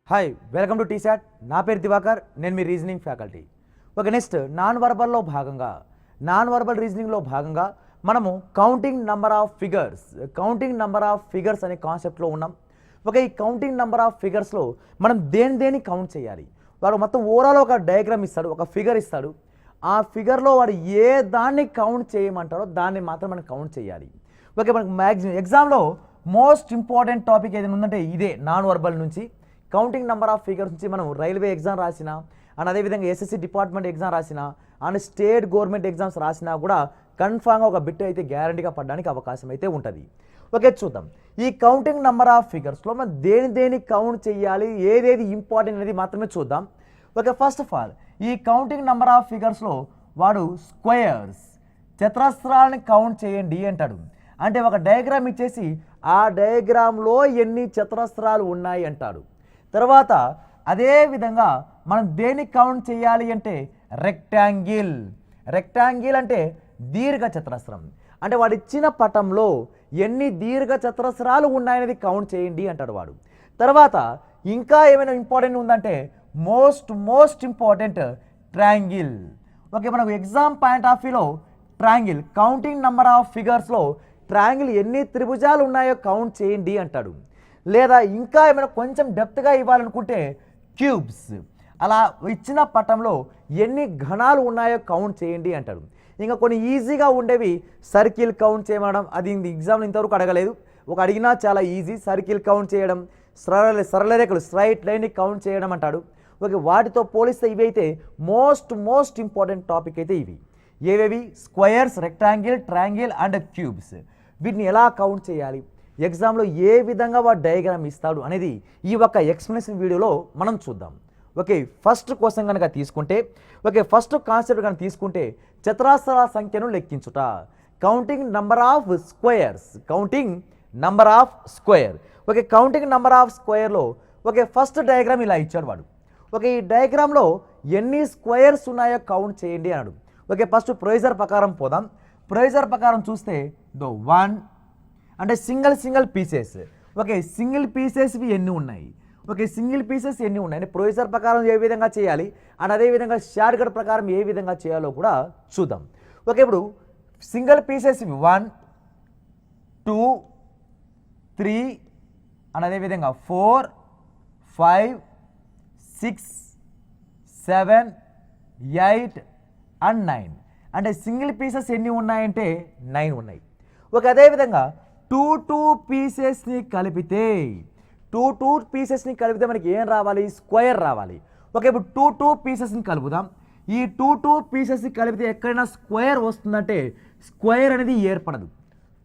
Hi welcome to T-SAT. నా పేరు దివాకర్, నేను మీ reasoning faculty. Okay, next non verbal రీజనింగ్లో భాగంగా మనము కౌంటింగ్ నెంబర్ ఆఫ్ ఫిగర్స్ అనే కాన్సెప్ట్లో ఉన్నాం. ఓకే, ఈ కౌంటింగ్ నెంబర్ ఆఫ్ ఫిగర్స్లో మనం దేని కౌంట్ చేయాలి. వాడు మొత్తం ఓవరాల్ ఒక డయాగ్రామ్ ఇస్తాడు, ఒక ఫిగర్ ఇస్తాడు. ఆ ఫిగర్లో వాడు ఏ దాన్ని కౌంట్ చేయమంటాడో దాన్ని మాత్రం మనం కౌంట్ చేయాలి. ఓకే, మనకు మ్యాక్సిమం ఎగ్జామ్లో మోస్ట్ ఇంపార్టెంట్ టాపిక్ ఏదైనా ఉందంటే ఇదే నాన్ వర్బల్ నుంచి కౌంటింగ్ నెంబర్ ఆఫ్ ఫిగర్స్ నుంచి. మనం రైల్వే ఎగ్జామ్ రాసినా అండ్ అదేవిధంగా ఎస్ఎస్సి డిపార్ట్మెంట్ ఎగ్జామ్ రాసినా అండ్ స్టేట్ గవర్నమెంట్ ఎగ్జామ్స్ రాసినా కూడా కన్ఫామ్గా ఒక బిట్ అయితే గ్యారంటీగా పడడానికి అవకాశం అయితే ఉంటుంది. ఓకే, చూద్దాం ఈ కౌంటింగ్ నెంబర్ ఆఫ్ ఫిగర్స్లో మనం దేని కౌంట్ చేయాలి, ఏదేది ఇంపార్టెంట్ అనేది మాత్రమే చూద్దాం. ఓకే, ఫస్ట్ ఆఫ్ ఆల్ ఈ కౌంటింగ్ నెంబర్ ఆఫ్ ఫిగర్స్లో వాడు స్క్వేర్స్ చతురస్రాలని కౌంట్ చేయండి అంటాడు. అంటే ఒక డయాగ్రామ్ ఇచ్చేసి ఆ డయాగ్రామ్లో ఎన్ని చతురస్రాలు ఉన్నాయి అంటాడు. తర్వాత అదే విధంగా మనం దేన్ని కౌంట్ చేయాలి అంటే రెక్టాంగిల్ అంటే దీర్ఘ చతురస్రం. అంటే వాడు ఇచ్చిన పటంలో ఎన్ని దీర్ఘ చతురస్రాలు ఉన్నాయనేది కౌంట్ చేయండి అంటాడు వాడు. తర్వాత ఇంకా ఏమైనా ఇంపార్టెంట్ ఉందంటే మోస్ట్ ఇంపార్టెంట్ ట్రయాంగిల్. ఓకే, మనకు ఎగ్జామ్ పాయింట్ ఆఫ్ వ్యూలో ట్రయాంగిల్ కౌంటింగ్ నెంబర్ ఆఫ్ ఫిగర్స్లో ట్రయాంగిల్ ఎన్ని త్రిభుజాలు ఉన్నాయో కౌంట్ చేయండి అంటాడు. లేదా ఇంకా ఏమైనా కొంచెం డెప్త్గా ఇవ్వాలనుకుంటే క్యూబ్స్, అలా ఇచ్చిన పటంలో ఎన్ని ఘనాలు ఉన్నాయో కౌంట్ చేయండి అంటాడు. ఇంకా కొన్ని ఈజీగా ఉండేవి సర్కిల్ కౌంట్ చేయడం, అది ఎగ్జామ్లో ఇంతవరకు అడగలేదు. ఒక అడిగినా చాలా ఈజీ, సర్కిల్ కౌంట్ చేయడం, సరళ రేఖలు స్ట్రైట్ లైన్ని కౌంట్ చేయడం అంటాడు. ఓకే, వాటితో పోలిస్తే ఇవి అయితే మోస్ట్ ఇంపార్టెంట్ టాపిక్ అయితే ఇవి. ఏవేవి? Squares, rectangle, triangle and cubes. వీటిని ఎలా కౌంట్ చేయాలి, ఎగ్జామ్లో ఏ విధంగా వాడు డయాగ్రామ్ ఇస్తాడు అనేది ఈ ఒక్క ఎక్స్ప్లెనేషన్ వీడియోలో మనం చూద్దాం. ఓకే, ఫస్ట్ క్వశ్చన్ కనుక తీసుకుంటే, ఓకే ఫస్ట్ కాన్సెప్ట్ కనుక తీసుకుంటే చతురస్రాల సంఖ్యను లెక్కించుట, counting number of square. Okay, counting number of స్క్వేర్లో ఓకే ఫస్ట్ డయాగ్రామ్ ఇలా ఇచ్చాడు వాడు. ఓకే, ఈ డయాగ్రామ్లో ఎన్ని స్క్వేర్స్ ఉన్నాయో కౌంట్ చేయండి అన్నాడు. ఓకే, ఫస్ట్ ప్రొసీజర్ ప్రకారం పోదాం. ప్రొసీజర్ ప్రకారం చూస్తే 1 అంటే సింగిల్ పీసెస్. ఓకే, సింగిల్ పీసెస్వి ఎన్ని ఉన్నాయి, ఓకే సింగిల్ పీసెస్ ఎన్ని ఉన్నాయి అంటే ప్రొసీజర్ ప్రకారం ఏ విధంగా చేయాలి అండ్ అదేవిధంగా షార్ట్ కట్ ప్రకారం ఏ విధంగా చేయాలో కూడా చూద్దాం. ఓకే, ఇప్పుడు సింగిల్ పీసెస్వి 1 2 3 అండ్ అదేవిధంగా 4 5 6 7 8 అండ్ 9 అంటే సింగిల్ పీసెస్ ఎన్ని ఉన్నాయంటే 9 ఉన్నాయి. ఓకే, అదేవిధంగా టూ పీసెస్ని కలిపితే మనకి ఏం రావాలి? స్క్వేర్ రావాలి. ఓకే, ఇప్పుడు టూ పీసెస్ని కలుపుదాం. ఈ టూ పీసెస్ని కలిపితే ఎక్కడైనా స్క్వేర్ వస్తుందంటే స్క్వేర్ అనేది ఏర్పడదు.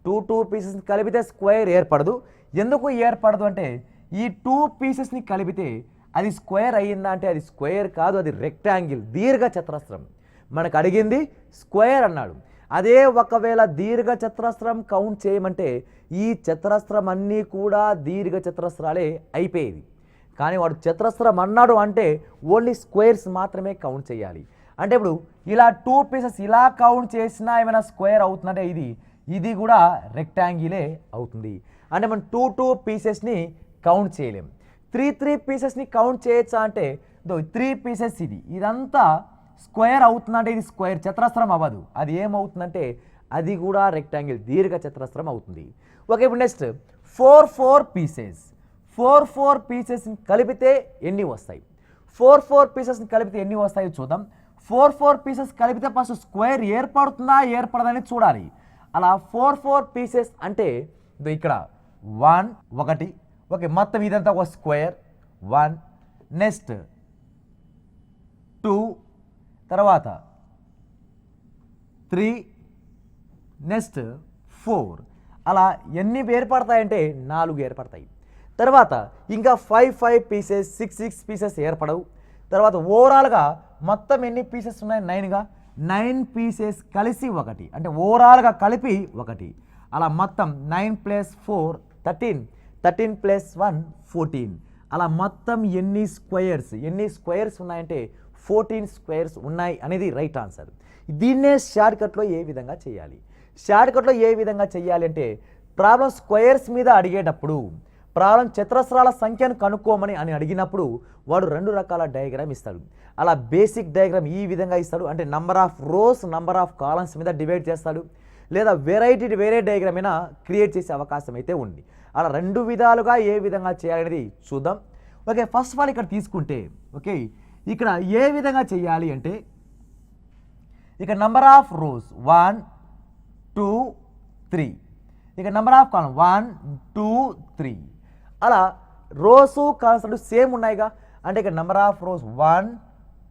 టూ పీసెస్ని కలిపితే స్క్వేర్ ఏర్పడదు. ఎందుకు ఏర్పడదు అంటే ఈ టూ పీసెస్ని కలిపితే అది స్క్వేర్ అయ్యిందా అంటే అది స్క్వేర్ కాదు, అది రెక్టాంగిల్ దీర్ఘ చతురస్రం. మనకు అడిగింది స్క్వేర్ అన్నాడు. అదే ఒకవేళ దీర్ఘ చతురస్రం కౌంట్ చేయమంటే ఈ చతురస్రం అన్నీ కూడా దీర్ఘ చతురస్రాలే అయిపోయేది. కానీ వాడు చతురస్రం అన్నాడు అంటే ఓన్లీ స్క్వేర్స్ మాత్రమే కౌంట్ చేయాలి. అంటే ఇప్పుడు ఇలా టూ పీసెస్ ఇలా కౌంట్ చేసినా ఏమైనా స్క్వేర్ అవుతుందంటే ఇది కూడా రెక్టాంగిలే అవుతుంది. అంటే మనం టూ పీసెస్ని కౌంట్ చేయలేం. త్రీ పీసెస్ని కౌంట్ చేయొచ్చా అంటే 3 పీసెస్ ఇదంతా స్క్వేర్ అవుతుందంటే ఇది స్క్వేర్ చతురస్రం అవ్వదు. అది ఏమవుతుందంటే అది కూడా రెక్టాంగిల్ దీర్ఘ చతురస్రం అవుతుంది. ఓకే, ఇప్పుడు నెక్స్ట్ 4 పీసెస్ని కలిపితే ఎన్ని వస్తాయి? 4 పీసెస్ని కలిపితే ఎన్ని వస్తాయో చూద్దాం. 4 పీసెస్ కలిపితే ఫస్ట్ స్క్వేర్ ఏర్పడుతుందా ఏర్పడదని చూడాలి. అలా 4 పీసెస్ అంటే ఇక్కడ 1 ఓకే మొత్తం ఇదంతా ఒక స్క్వేర్ 1 నెక్స్ట్ 2 తర్వాత 3 నెక్స్ట్ 4 అలా ఎన్ని ఏర్పడతాయంటే 4 ఏర్పడతాయి. తర్వాత ఇంకా 5 పీసెస్ 6 పీసెస్ ఏర్పడవు. తర్వాత ఓవరాల్గా మొత్తం ఎన్ని పీసెస్ ఉన్నాయి? 9 పీసెస్ కలిసి 1 అంటే ఓవరాల్గా కలిపి 1 అలా మొత్తం 9 + 4 13 + 1 14 అలా మొత్తం ఎన్ని స్క్వేర్స్ ఉన్నాయంటే 14 స్క్వేర్స్ ఉన్నాయి అనేది రైట్ ఆన్సర్. దీన్నే షార్ట్కట్లో ఏ విధంగా చేయాలి అంటే ప్రాబ్లం స్క్వేర్స్ మీద అడిగేటప్పుడు ప్రాబ్లం చతురస్రాల సంఖ్యను కనుక్కోమని అని అడిగినప్పుడు వాడు 2 రకాల డయాగ్రామ్ ఇస్తాడు. అలా బేసిక్ డయాగ్రామ్ ఈ విధంగా ఇస్తాడు, అంటే number of rows number of columns మీద డివైడ్ చేస్తాడు, లేదా వేరే డయాగ్రామ్ అయినా క్రియేట్ చేసే అవకాశం అయితే ఉంది. అలా 2 విధాలుగా ఏ విధంగా చేయాలనేది చూద్దాం. ఓకే, ఫస్ట్ ఆఫ్ ఆల్ ఇక్కడ తీసుకుంటే ఓకే ఇక్కడ ఏ విధంగా చేయాలి అంటే ఇక నంబర్ ఆఫ్ రోస్ 1 2 3, ఇక నంబర్ ఆఫ్ కాలమ్ 1 2 3. అలా రోస్ కాలమ్స్ సేమ్ ఉన్నాయిగా, అంటే ఇక number of rows 1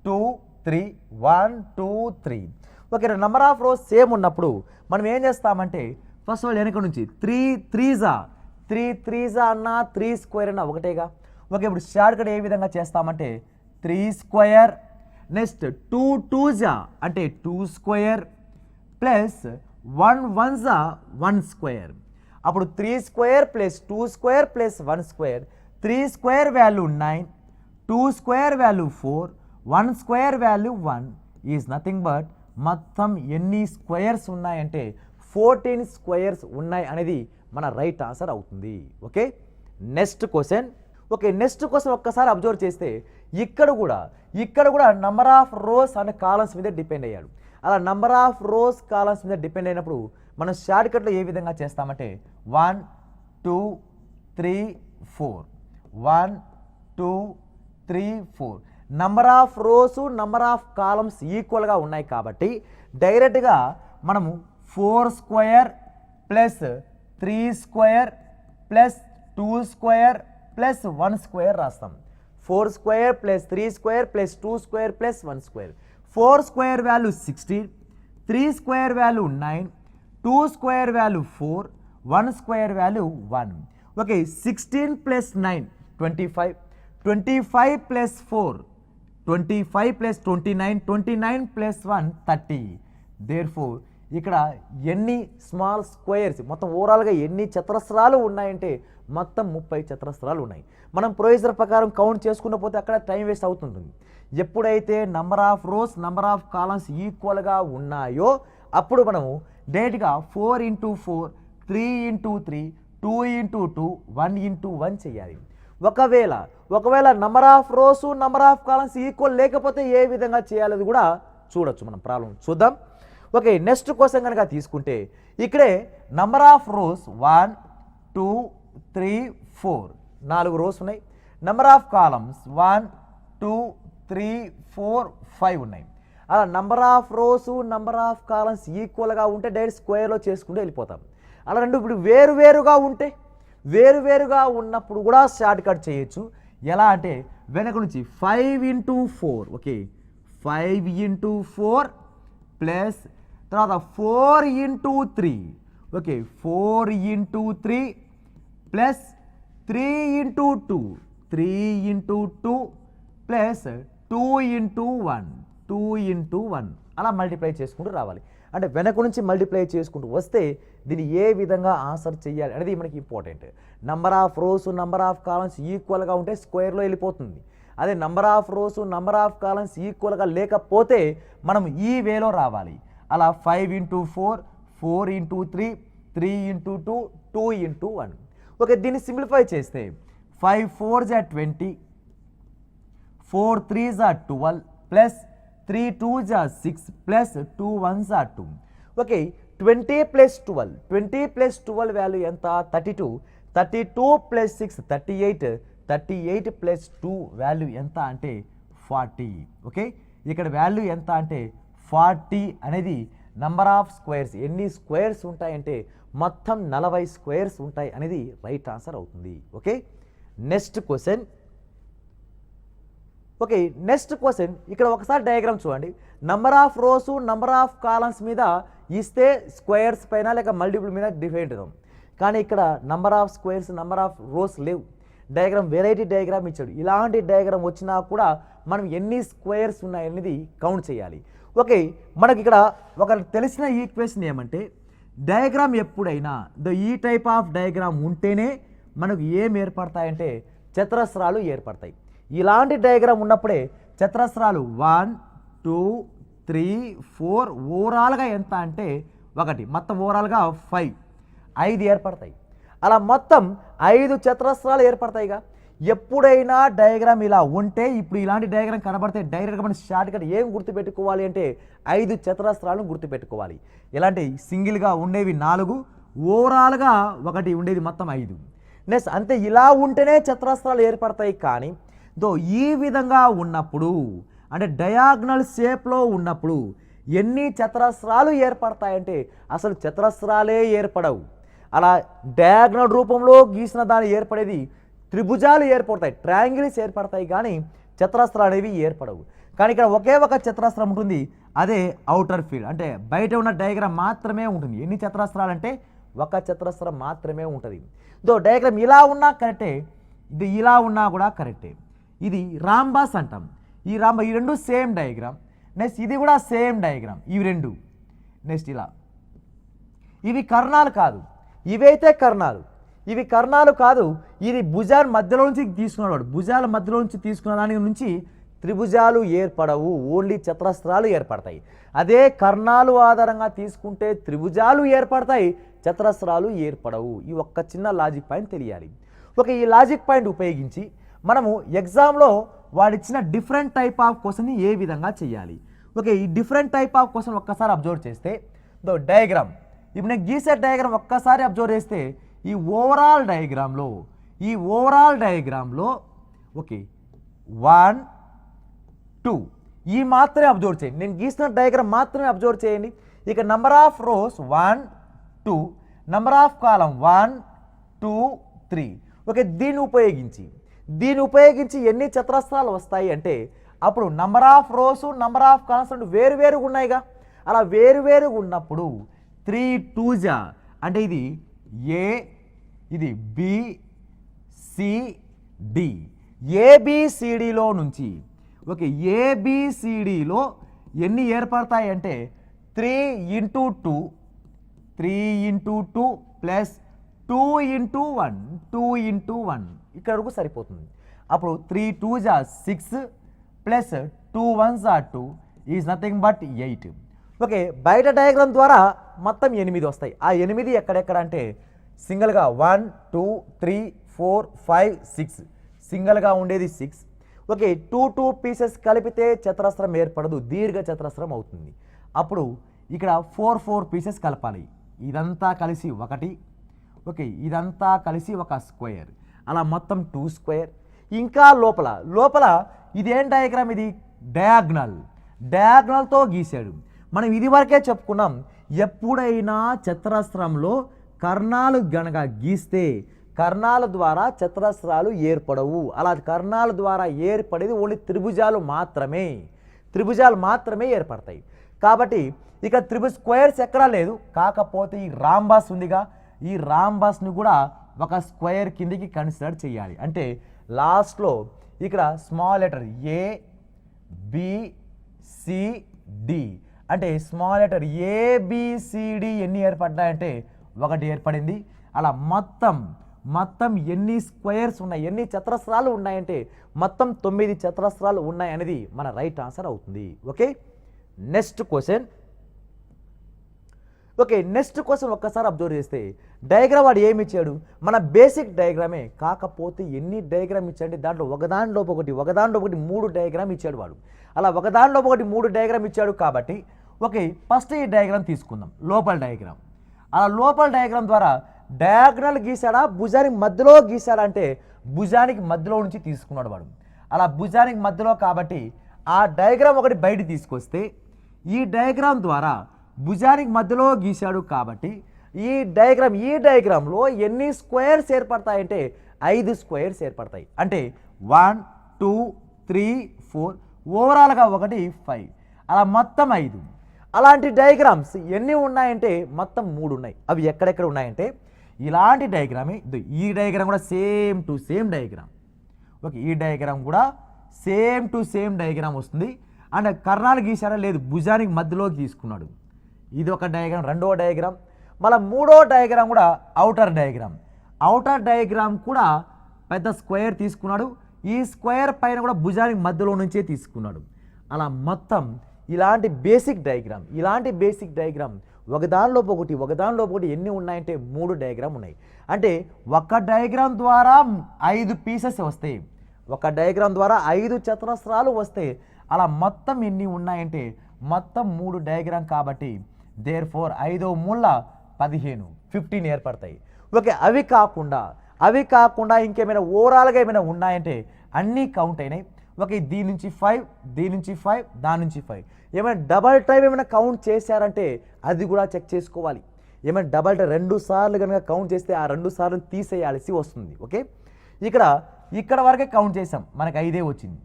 2 3 1 2 3. Okay, number of rose same ఉన్నప్పుడు మనం ఏం చేస్తామంటే ఫస్ట్ ఆఫ్ ఆల్ వెనక నుంచి 3 3s అన్న 3 స్క్వేర్ అన్న ఒకటేగా. ఓకే, ఇప్పుడు షార్ట్ కట్ ఏ విధంగా చేస్తామంటే 3 స్క్వేర్, నెక్స్ట్ 2 2s అంటే 2 స్క్వేర్ ప్లస్ 1 1s 1 స్క్వేర్. అప్పుడు 3 square plus 2 square plus 1 square, 3 square value 9, 2 square value 4, 1 square value 1 is nothing but మొత్తం ఎన్ని స్క్వేర్స్ ఉన్నాయంటే 14 స్క్వేర్స్ ఉన్నాయి అనేది మన రైట్ ఆన్సర్ అవుతుంది. Okay, next question. Okay, next question ఒక్కసారి అబ్జర్వ్ చేస్తే ఇక్కడ కూడా number of rows and columns మీద డిపెండ్ అయ్యాడు. అలా నంబర్ ఆఫ్ రోస్ కాలమ్స్ మీద డిపెండ్ అయినప్పుడు మనం షార్ట్ కట్లో ఏ విధంగా చేస్తామంటే 1 2 3 4 1 2 3 4. Number of rows number of columns ఈక్వల్గా ఉన్నాయి కాబట్టి డైరెక్ట్గా మనము 4 square plus 3 square plus 2 square plus 1 square రాస్తాం. 4 square plus 3 square plus 2 square plus 1 square. 4 square value 16, 3 square value 9, 2 square value 4, 1 square value 1. Okay, 16 plus 9 25, 25 plus 4 25 plus 29, 29 plus 1 30. Therefore ఇక్కడ ఎన్ని small squares మొత్తం ఓవరాల్గా ఎన్ని చతురస్రాలు ఉన్నాయంటే మొత్తం 30 చతురస్రాలు ఉన్నాయి. మనం ప్రొసీజర్ ప్రకారం కౌంట్ చేసుకున్న పోతే అక్కడ టైం వేస్ట్ అవుతుంటుంది. ఎప్పుడైతే number of rows number of columns ఈక్వల్గా ఉన్నాయో అప్పుడు మనము డైరెక్ట్గా 4 × 4 3 × 3 2 × 2 1 × 1 చేయాలి. ఒకవేళ number of rows number of columns equal లేకపోతే ఏ విధంగా చేయాలది కూడా చూడొచ్చు. మనం ప్రాబ్లం చూద్దాం. ఓకే, నెక్స్ట్ క్వశ్చన్ కనుక తీసుకుంటే ఇక్కడే నంబర్ ఆఫ్ రోస్ 1 2 3 4 4 రోస్ ఉన్నాయి. నంబర్ ఆఫ్ కాలమ్స్ 1 2 3 4 5 ఉన్నాయి. అలా number of rows number of columns ఈక్వల్గా ఉంటే డైరెక్ట్ స్క్వేర్లో చేసుకుంటూ వెళ్ళిపోతాం. అలా రెండు ఇప్పుడు వేరువేరుగా ఉన్నప్పుడు కూడా షార్ట్ కట్ చేయొచ్చు. ఎలా అంటే వెనక నుంచి 5 × 4 ఓకే 5 × 4 ప్లస్ తర్వాత 4 × 3 ఓకే 4 × 3 ప్లస్ 3 × 2 3 × 2 ప్లస్ 2 × 1 2 × 1 అలా మల్టిప్లై చేసుకుంటూ రావాలి. అంటే వెనక నుంచి మల్టిప్లై చేసుకుంటూ వస్తే దీన్ని ఏ విధంగా ఆన్సర్ చేయాలి అనేది మనకి important. Number of rows number of columns ఈక్వల్గా ఉంటే స్క్వేర్లో వెళ్ళిపోతుంది. అదే number of rows number of columns ఈక్వల్గా లేకపోతే మనం ఈ వేలో రావాలి. అలా 5 × 4 4 × 3 3 × 2 2 × 1. ఓకే, దీన్ని సింప్లిఫై చేస్తే 5 4s 20 4 3s 12 plus 3 2s 6 plus 2 1s 2. Okay, 20 plus 12 value ఎంత 32, 32 ప్లస్ 6 38, 38 ప్లస్ 2 వాల్యూ ఎంత అంటే 40. ఓకే, ఇక్కడ వాల్యూ ఎంత అంటే 40 అనేది నంబర్ ఆఫ్ స్క్వేర్స్ ఎన్ని స్క్వేర్స్ ఉంటాయంటే మొత్తం 40 స్క్వేర్స్ ఉంటాయి అనేది రైట్ ఆన్సర్ అవుతుంది. Okay, next question. Okay, next question ఇక్కడ ఒకసారి డయాగ్రామ్ చూడండి. Number of rows number of columns మీద ఇస్తే స్క్వేర్స్ పైన లేక మల్టిపుల్ మీద డిఫరెంట్ అవుతాం. కానీ ఇక్కడ number of squares number of rose లేవు. డయాగ్రామ్ వెరైటీ డయాగ్రామ్ ఇచ్చాడు. ఇలాంటి డయాగ్రామ్ వచ్చినా కూడా మనం ఎన్ని స్క్వేర్స్ ఉన్నాయనేది కౌంట్ చేయాలి. ఓకే, మనకి ఇక్కడ ఒక తెలిసిన ఈక్వేషన్ ఏమంటే డయాగ్రామ్ ఎప్పుడైనా ఈ టైప్ ఆఫ్ డయాగ్రామ్ ఉంటేనే మనకు ఏం ఏర్పడతాయంటే చతురస్రాలు ఏర్పడతాయి. ఇలాంటి డయాగ్రామ్ ఉన్నప్పుడే చతురస్రాలు 1 2 3 4 ఓవరాల్గా ఎంత అంటే 1 మొత్తం ఓవరాల్గా 5 ఏర్పడతాయి. అలా మొత్తం 5 చతురస్రాలు ఏర్పడతాయిగా. ఎప్పుడైనా డయాగ్రామ్ ఇలా ఉంటే, ఇప్పుడు ఇలాంటి డయాగ్రామ్ కనబడితే డైరెక్ట్గా మనం షార్ట్కట్ ఏం గుర్తుపెట్టుకోవాలి అంటే 5 చతురస్రాలను గుర్తుపెట్టుకోవాలి. ఇలాంటి సింగిల్గా ఉండేవి 4, ఓవరాల్గా ఒకటి ఉండేది మొత్తం 5. నెక్స్ట్ అంతే, ఇలా ఉంటేనే చతురస్రాలు ఏర్పడతాయి. కానీ ఈ విధంగా ఉన్నప్పుడు అంటే డయాగ్నల్ షేప్లో ఉన్నప్పుడు ఎన్ని చతురస్రాలు ఏర్పడతాయంటే అసలు చతురస్రాలే ఏర్పడవు. అలా డయాగ్నల్ రూపంలో గీసిన దాని ఏర్పడేది త్రిభుజాలు ఏర్పడతాయి, ట్రయాంగిల్స్ ఏర్పడతాయి, కానీ చతురస్రాలు అనేవి ఏర్పడవు. కానీ ఇక్కడ ఒకే ఒక చతురస్రం ఉంటుంది, అదే అవుటర్ ఫీల్డ్, అంటే బయట ఉన్న డయాగ్రామ్ మాత్రమే ఉంటుంది. ఎన్ని చతురస్రాలు అంటే ఒక చతురస్రం మాత్రమే ఉంటుంది. డయాగ్రామ్ ఇలా ఉన్నా కరెక్టే, ఇది ఇలా ఉన్నా కూడా కరెక్టే. ఇది రాంబాస్ అంటాం. ఈ రెండు సేమ్ డయాగ్రామ్. నెక్స్ట్ ఇది కూడా సేమ్ డయాగ్రామ్, ఇవి రెండు. నెక్స్ట్ ఇలా, ఇవి కర్ణాలు కాదు, ఇవైతే కర్ణాలు, ఇవి కర్ణాలు కాదు. ఇది భుజాల మధ్యలో నుంచి తీసుకున్నాడు, భుజాల మధ్యలో నుంచి తీసుకున్న దాని నుంచి త్రిభుజాలు ఏర్పడవు, ఓన్లీ చతురస్రాలు ఏర్పడతాయి. అదే కర్ణాలు ఆధారంగా తీసుకుంటే త్రిభుజాలు ఏర్పడతాయి, చతురస్రాలు ఏర్పడవు. ఈ ఒక్క చిన్న లాజిక్ పాయింట్ తెలియాలి. ఈ లాజిక్ పాయింట్ ఉపయోగించి మనము ఎగ్జామ్లో వాడిచ్చిన డిఫరెంట్ టైప్ ఆఫ్ క్వశ్చన్ని ఏ విధంగా చేయాలి. ఈ డిఫరెంట్ టైప్ ఆఫ్ క్వశ్చన్ ఒక్కసారి అబ్జర్వ్ చేస్తే డయాగ్రామ్, ఇప్పుడు నేను గీసే డయాగ్రామ్ ఒక్కసారి అబ్జర్వ్ చేస్తే ఈ ఓవరాల్ డయాగ్రామ్లో 1, 2 ఈ మాత్రమే అబ్జర్వ్ చేయండి. నేను గీసిన డయాగ్రామ్ మాత్రమే అబ్జర్వ్ చేయండి. ఇక number of rows 1, 2, number of కాలం 1, 2, 3. దీన్ని ఉపయోగించి ఎన్ని చతురస్రాలు వస్తాయి అంటే అప్పుడు number of rows, number of columns రెండు వేరువేరుగా ఉన్నాయిగా. అలా వేరువేరుగా ఉన్నప్పుడు 3 2 అంటే ఇది ఏ, ఇది బి, సి, డి. ఏబిసిడిలో నుంచి ఏబిసిడిలో ఎన్ని ఏర్పడతాయి అంటే 3 into 2 ప్లస్ 2 into 1 ఇక్కడ వరకు సరిపోతుంది. అప్పుడు 3 2 6 ప్లస్ 2 1 2 ఈజ్ నథింగ్ బట్ 8. బయట డయాగ్రామ్ ద్వారా మొత్తం 8 వస్తాయి. ఆ 8 ఎక్కడెక్కడ అంటే సింగిల్గా 1 2 3 4 5 6, సింగిల్గా ఉండేది 6. 2 పీసెస్ కలిపితే చతురస్రం ఏర్పడదు, దీర్ఘ చతురస్రం అవుతుంది. అప్పుడు ఇక్కడ 4 పీసెస్ కలపాలి. ఇదంతా కలిసి 1, ఇదంతా కలిసి ఒక స్క్వేర్, అలా మొత్తం 2 స్క్వేర్. ఇంకా లోపల ఇదేం డయాగ్రామ్, ఇది డయాగ్నల్తో గీశాడు. మనం ఇది వరకే చెప్పుకున్నాం, ఎప్పుడైనా చతురస్రంలో కర్ణాలు గనక గీస్తే కర్ణాల ద్వారా చతురస్రాలు ఏర్పడవు. అలా కర్ణాల ద్వారా ఏర్పడేది ఓన్లీ త్రిభుజాలు మాత్రమే ఏర్పడతాయి. కాబట్టి ఇక త్రిభుజ స్క్వేర్స్ ఎక్కడా లేదు. కాకపోతే ఈ రాంబాస్ ఉందిగా, ఈ రాంబాస్ని కూడా ఒక స్క్వేర్ కిందికి కన్సిడర్ చేయాలి. అంటే లాస్ట్లో ఇక్కడ small letter A, B, C, D, అంటే స్మాల్ లెటర్ ఏబిసిడి ఎన్ని ఏర్పడ్డాయంటే 1 ఏర్పడింది. అలా మొత్తం ఎన్ని స్క్వేర్స్ ఉన్నాయి, ఎన్ని చతురస్రాలు ఉన్నాయంటే మొత్తం 9 చతురస్రాలు ఉన్నాయి అనేది మన రైట్ ఆన్సర్ అవుతుంది. నెక్స్ట్ క్వశ్చన్ ఒక్కసారి అబ్జర్వ్ చేస్తే డయాగ్రామ్ వాడు ఏమి ఇచ్చాడు, మన బేసిక్ డయాగ్రామే. కాకపోతే ఎన్ని డయాగ్రామ్ ఇచ్చాడంటే దాంట్లో ఒకదానిలోపు ఒకటి 3 డయాగ్రామ్ ఇచ్చాడు వాడు. అలా ఒకదానిలోపు ఒకటి 3 డయాగ్రామ్ ఇచ్చాడు కాబట్టి ఫస్ట్ ఈ డయాగ్రామ్ తీసుకుందాం, లోపల డయాగ్రామ్. అలా లోపల డయాగ్రామ్ ద్వారా డయాగ్నల్ గీసాడా, భుజానికి మధ్యలో గీసాడా అంటే భుజానికి మధ్యలో నుంచి తీసుకున్నాడు వాడు. అలా భుజానికి మధ్యలో కాబట్టి ఆ డయాగ్రామ్ ఒకటి బయట తీసుకొస్తే ఈ డయాగ్రామ్ ద్వారా భుజానికి మధ్యలో గీశాడు కాబట్టి ఈ డయాగ్రామ్లో ఎన్ని స్క్వేర్స్ ఏర్పడతాయంటే 5 స్క్వేర్స్ ఏర్పడతాయి. అంటే 1 2 3 4 ఓవరాల్గా 1 5, అలా మొత్తం 5. అలాంటి డయాగ్రామ్స్ ఎన్ని ఉన్నాయంటే మొత్తం 3 ఉన్నాయి. అవి ఎక్కడెక్కడ ఉన్నాయంటే ఇలాంటి డయాగ్రామే. ఈ డయాగ్రామ్ కూడా సేమ్ టు సేమ్ డయాగ్రామ్. ఈ డయాగ్రామ్ కూడా సేమ్ టు సేమ్ డయాగ్రామ్ వస్తుంది. అండ్ కర్ణాలు గీసారా లేదు, భుజానికి మధ్యలోకి తీసుకున్నాడు. ఇది ఒక డయాగ్రామ్. రెండవ డయాగ్రామ్, మళ్ళీ మూడో డయాగ్రామ్ కూడా అవుటర్ డయాగ్రామ్ కూడా పెద్ద స్క్వేర్ తీసుకున్నాడు. ఈ స్క్వేర్ పైన కూడా భుజానికి మధ్యలో నుంచే తీసుకున్నాడు. అలా మొత్తం ఇలాంటి బేసిక్ డయాగ్రామ్ ఒకదానిలోపు ఒకటి ఎన్ని ఉన్నాయంటే 3 డయాగ్రామ్ ఉన్నాయి. అంటే ఒక డయాగ్రామ్ ద్వారా 5 పీసెస్ వస్తాయి, ఒక డయాగ్రామ్ ద్వారా 5 చతురస్రాలు వస్తాయి. అలా మొత్తం ఎన్ని ఉన్నాయంటే మొత్తం 3 డయాగ్రామ్ కాబట్టి దేర్ఫోర్ 5వ మూల 15 ఏర్పడతాయి. ఓకే, అవి కాకుండా ఇంకేమైనా ఓవరాల్గా ఏమైనా ఉన్నాయంటే అన్నీ కౌంట్ అయినాయి. ఓకే, దీని నుంచి 5, దీని నుంచి 5, దాని నుంచి 5. ఏమైనా డబల్ టైం ఏమైనా కౌంట్ చేశారంటే అది కూడా చెక్ చేసుకోవాలి. ఏమైనా డబల్ టైం 2 సార్లు కనుక కౌంట్ చేస్తే ఆ 2 సార్లు తీసేయాల్సి వస్తుంది. ఓకే, ఇక్కడ వరకే కౌంట్ చేసాం, మనకు 5 వచ్చింది.